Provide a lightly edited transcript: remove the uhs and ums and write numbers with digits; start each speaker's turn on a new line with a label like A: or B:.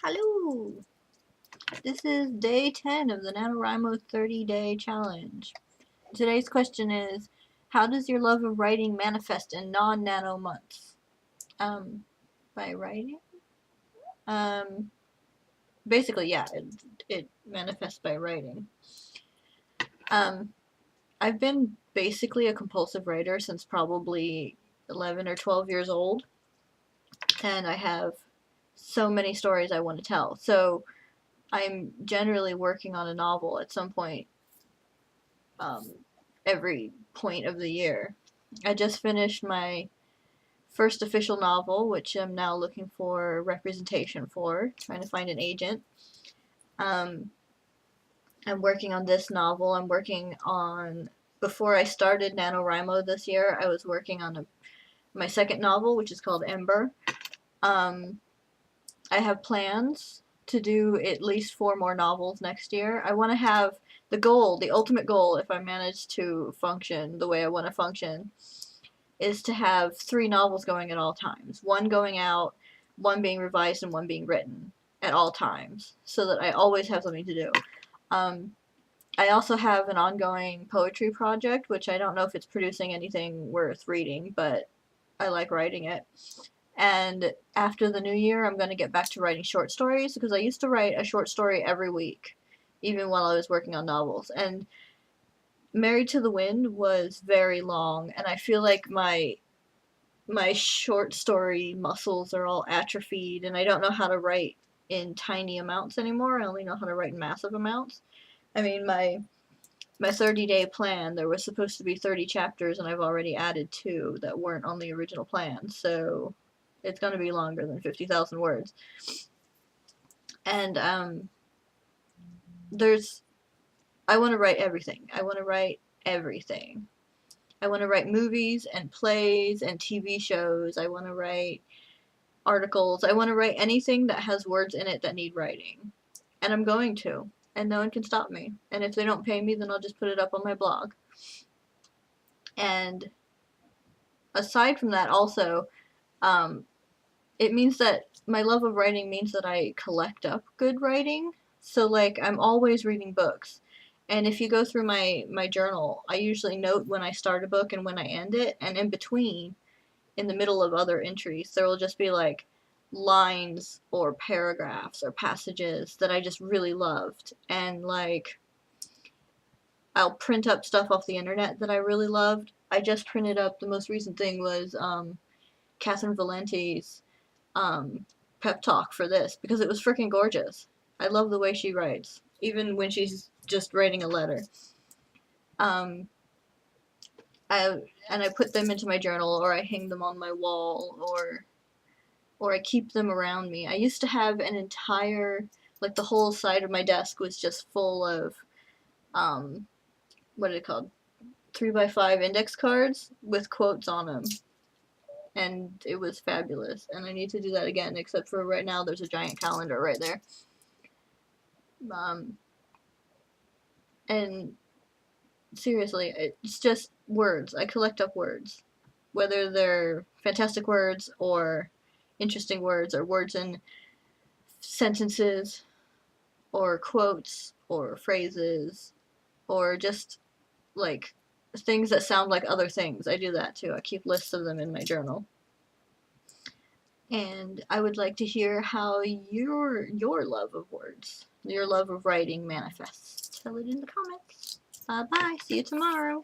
A: Hello! This is day 10 of the NaNoWriMo 30-day challenge. Today's question is, how does your love of writing manifest in non-nano months? By writing? Basically, yeah, it manifests by writing. I've been basically a compulsive writer since probably 11 or 12 years old, and I have so many stories I want to tell. So I'm generally working on a novel at some point, every point of the year. I just finished my first official novel, which I'm now looking for representation for, trying to find an agent. I'm working on this novel. I'm working on, before I started NaNoWriMo this year, I was working on my second novel, which is called Ember. I have plans to do at least 4 more novels next year. I want to have the goal, the ultimate goal, if I manage to function the way I want to function, is to have 3 novels going at all times. 1 going out, 1 being revised, and 1 being written at all times, so that I always have something to do. I also have an ongoing poetry project, which I don't know if it's producing anything worth reading, but I like writing it. And after the new year, I'm going to get back to writing short stories, because I used to write a short story every week, even while I was working on novels. And Married to the Wind was very long, and I feel like my short story muscles are all atrophied, and I don't know how to write in tiny amounts anymore. I only know how to write in massive amounts. I mean, my 30-day plan, there was supposed to be 30 chapters, and I've already added 2 that weren't on the original plan, so it's going to be longer than 50,000 words. And I want to write everything. I want to write everything. I want to write movies and plays and TV shows. I want to write articles. I want to write anything that has words in it that need writing. And I'm going to. And no one can stop me. And if they don't pay me, then I'll just put it up on my blog. And aside from that, also, it means that my love of writing means that I collect up good writing. So, like, I'm always reading books. And if you go through my journal, I usually note when I start a book and when I end it. And in between, in the middle of other entries, there will just be, like, lines or paragraphs or passages that I just really loved. And, like, I'll print up stuff off the internet that I really loved. I just printed up, the most recent thing was Catherine Valenti's pep talk for this, because it was freaking gorgeous. I love the way she writes, even when she's just writing a letter. I put them into my journal, or I hang them on my wall, or I keep them around me. I used to have an entire, like, the whole side of my desk was just full of, what are they called? 3x5 index cards with quotes on them. And it was fabulous. And I need to do that again, except for right now there's a giant calendar right there. And seriously, it's just words. I collect up words. Whether they're fantastic words or interesting words or words in sentences or quotes or phrases or just, like, things that sound like other things. I do that too. I keep lists of them in my journal. And I would like to hear how your love of words, your love of writing manifests. Tell it in the comments. Bye-bye. See you tomorrow.